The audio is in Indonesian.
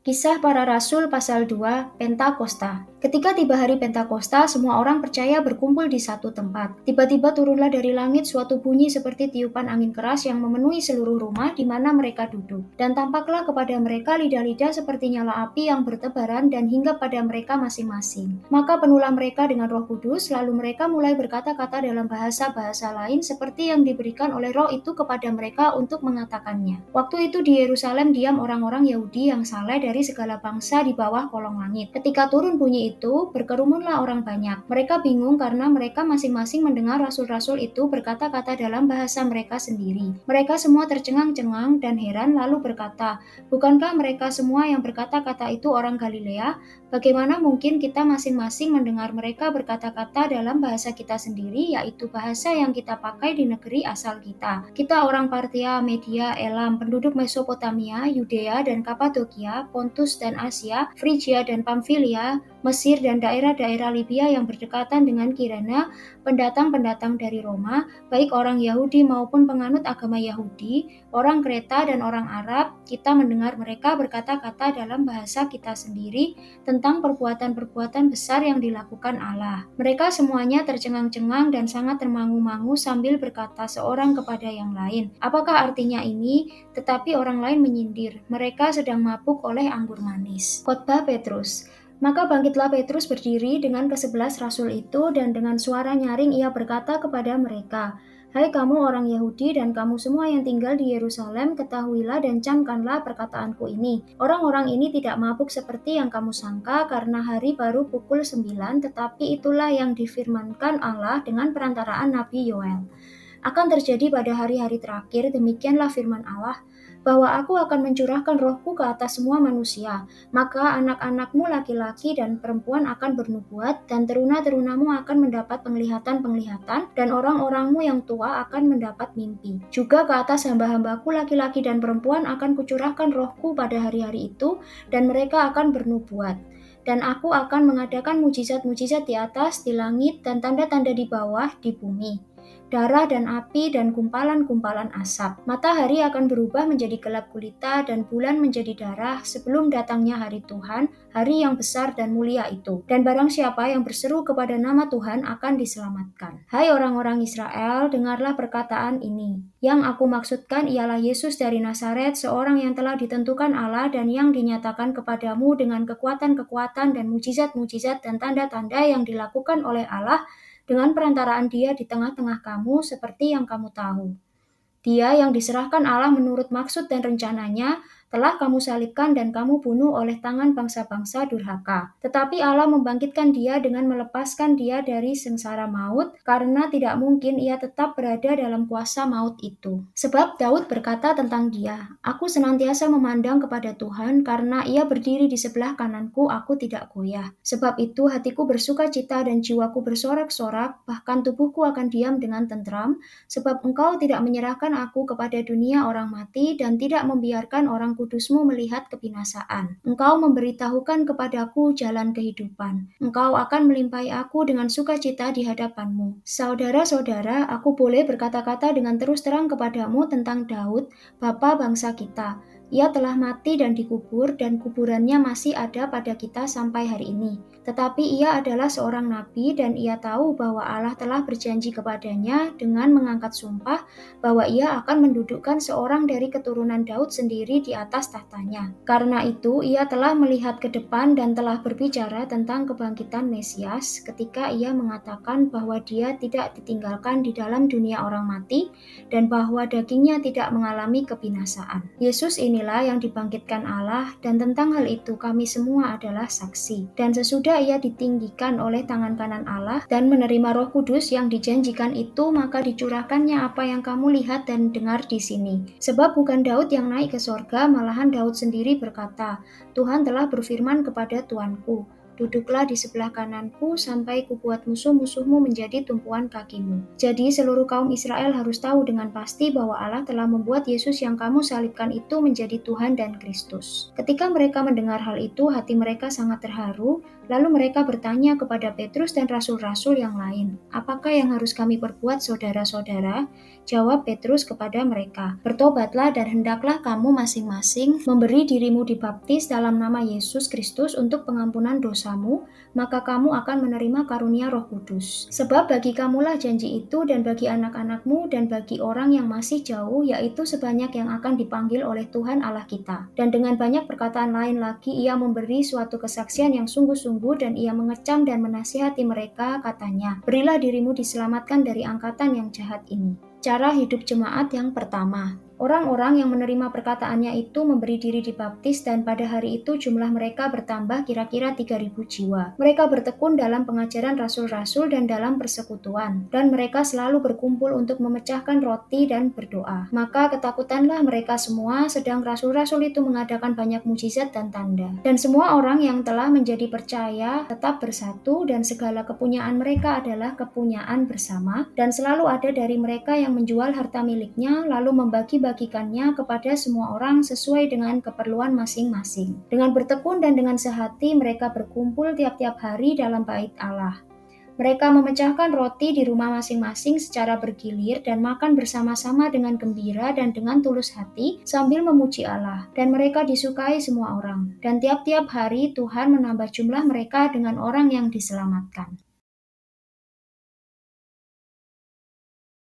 Kisah Para Rasul pasal 2, Pentakosta. Ketika tiba hari Pentakosta, semua orang percaya berkumpul di satu tempat. Tiba-tiba turunlah dari langit suatu bunyi seperti tiupan angin keras yang memenuhi seluruh rumah di mana mereka duduk. Dan tampaklah kepada mereka lidah-lidah seperti nyala api yang bertebaran dan hinggap pada mereka masing-masing. Maka penuhlah mereka dengan Roh Kudus, lalu mereka mulai berkata-kata dalam bahasa-bahasa lain seperti yang diberikan oleh Roh itu kepada mereka untuk mengatakannya. Waktu itu di Yerusalem diam orang-orang Yahudi yang saleh dari segala bangsa di bawah kolong langit. Ketika turun bunyi itu, berkerumunlah orang banyak. Mereka bingung karena mereka masing-masing mendengar rasul-rasul itu berkata-kata dalam bahasa mereka sendiri. Mereka semua tercengang-cengang dan heran lalu berkata, "Bukankah mereka semua yang berkata-kata itu orang Galilea? Bagaimana mungkin kita masing-masing mendengar mereka berkata-kata dalam bahasa kita sendiri, yaitu bahasa yang kita pakai di negeri asal kita? Kita orang Partia, Media, Elam, penduduk Mesopotamia, Yudea dan Kapadokia, Pontus dan Asia, Frigia dan Pamfilia, Mesir dan daerah-daerah Libya yang berdekatan dengan Kirene, pendatang-pendatang dari Roma, baik orang Yahudi maupun penganut agama Yahudi, orang Kreta dan orang Arab, kita mendengar mereka berkata-kata dalam bahasa kita sendiri tentang perbuatan-perbuatan besar yang dilakukan Allah." Mereka semuanya tercengang-cengang dan sangat termangu-mangu sambil berkata seorang kepada yang lain, "Apakah artinya ini?" Tetapi orang lain menyindir, "Mereka sedang mabuk oleh anggur manis." Khotbah Petrus. Maka bangkitlah Petrus berdiri dengan ke-11 rasul itu dan dengan suara nyaring ia berkata kepada mereka, "Hai kamu orang Yahudi dan kamu semua yang tinggal di Yerusalem, ketahuilah dan camkanlah perkataanku ini. Orang-orang ini tidak mabuk seperti yang kamu sangka karena hari baru pukul 9, tetapi itulah yang difirmankan Allah dengan perantaraan Nabi Yoel. Akan terjadi pada hari-hari terakhir, demikianlah firman Allah, bahwa aku akan mencurahkan rohku ke atas semua manusia, maka anak-anakmu laki-laki dan perempuan akan bernubuat, dan teruna-terunamu akan mendapat penglihatan-penglihatan, dan orang-orangmu yang tua akan mendapat mimpi. Juga ke atas hamba-hambaku laki-laki dan perempuan akan kucurahkan rohku pada hari-hari itu, dan mereka akan bernubuat. Dan aku akan mengadakan mujizat-mujizat di atas, di langit, dan tanda-tanda di bawah, di bumi. Darah dan api dan gumpalan-gumpalan asap. Matahari akan berubah menjadi gelap gulita dan bulan menjadi darah sebelum datangnya hari Tuhan, hari yang besar dan mulia itu. Dan barang siapa yang berseru kepada nama Tuhan akan diselamatkan. Hai orang-orang Israel, dengarlah perkataan ini. Yang aku maksudkan ialah Yesus dari Nazaret, seorang yang telah ditentukan Allah dan yang dinyatakan kepadamu dengan kekuatan-kekuatan dan mujizat-mujizat dan tanda-tanda yang dilakukan oleh Allah dengan perantaraan Dia di tengah-tengah kamu seperti yang kamu tahu. Dia yang diserahkan Allah menurut maksud dan rencananya telah kamu salibkan dan kamu bunuh oleh tangan bangsa-bangsa durhaka. Tetapi Allah membangkitkan dia dengan melepaskan dia dari sengsara maut, karena tidak mungkin ia tetap berada dalam kuasa maut itu. Sebab Daud berkata tentang dia, "Aku senantiasa memandang kepada Tuhan, karena ia berdiri di sebelah kananku, aku tidak goyah. Sebab itu hatiku bersuka cita dan jiwaku bersorak-sorak, bahkan tubuhku akan diam dengan tentram, sebab Engkau tidak menyerahkan aku kepada dunia orang mati dan tidak membiarkan orang kudusmu melihat kebinasaan. Engkau memberitahukan kepadaku jalan kehidupan. Engkau akan melimpahi aku dengan sukacita di hadapanmu." Saudara-saudara, aku boleh berkata-kata dengan terus terang kepadamu tentang Daud, bapa bangsa kita. Ia telah mati dan dikubur, dan kuburannya masih ada pada kita sampai hari ini. Tetapi ia adalah seorang nabi dan ia tahu bahwa Allah telah berjanji kepadanya dengan mengangkat sumpah bahwa ia akan mendudukkan seorang dari keturunan Daud sendiri di atas tahtanya. Karena itu ia telah melihat ke depan dan telah berbicara tentang kebangkitan Mesias ketika ia mengatakan bahwa dia tidak ditinggalkan di dalam dunia orang mati dan bahwa dagingnya tidak mengalami kebinasaan. Yesus inilah yang dibangkitkan Allah, dan tentang hal itu kami semua adalah saksi. Dan sesudah ia ditinggikan oleh tangan kanan Allah dan menerima Roh Kudus yang dijanjikan itu, maka dicurahkannya apa yang kamu lihat dan dengar di sini. Sebab bukan Daud yang naik ke sorga, malahan Daud sendiri berkata, "Tuhan telah berfirman kepada Tuanku, duduklah di sebelah kananku sampai kubuat musuh-musuhmu menjadi tumpuan kakimu." Jadi seluruh kaum Israel harus tahu dengan pasti bahwa Allah telah membuat Yesus yang kamu salibkan itu menjadi Tuhan dan Kristus. Ketika mereka mendengar hal itu, hati mereka sangat terharu, Lalu mereka bertanya kepada Petrus dan rasul-rasul yang lain, "Apakah yang harus kami perbuat, saudara-saudara?" Jawab Petrus kepada mereka, "Bertobatlah dan hendaklah kamu masing-masing memberi dirimu dibaptis dalam nama Yesus Kristus untuk pengampunan dosamu, maka kamu akan menerima karunia Roh Kudus. Sebab bagi kamulah janji itu dan bagi anak-anakmu dan bagi orang yang masih jauh, yaitu sebanyak yang akan dipanggil oleh Tuhan Allah kita." Dan dengan banyak perkataan lain lagi, ia memberi suatu kesaksian yang sungguh-sungguh dan ia mengecam dan menasihati mereka, katanya, "Berilah dirimu diselamatkan dari angkatan yang jahat ini." Cara hidup jemaat yang pertama. Orang-orang yang menerima perkataannya itu memberi diri dibaptis dan pada hari itu jumlah mereka bertambah kira-kira 3.000 jiwa. Mereka bertekun dalam pengajaran rasul-rasul dan dalam persekutuan, dan mereka selalu berkumpul untuk memecahkan roti dan berdoa. Maka ketakutanlah mereka semua, sedang rasul-rasul itu mengadakan banyak mujizat dan tanda. Dan semua orang yang telah menjadi percaya tetap bersatu dan segala kepunyaan mereka adalah kepunyaan bersama, dan selalu ada dari mereka yang menjual harta miliknya lalu membagi-bagikannya kepada semua orang sesuai dengan keperluan masing-masing. Dengan bertekun dan dengan sehati mereka berkumpul tiap-tiap hari dalam bait Allah. Mereka memecahkan roti di rumah masing-masing secara bergilir dan makan bersama-sama dengan gembira dan dengan tulus hati sambil memuji Allah. Dan mereka disukai semua orang. Dan tiap-tiap hari Tuhan menambah jumlah mereka dengan orang yang diselamatkan.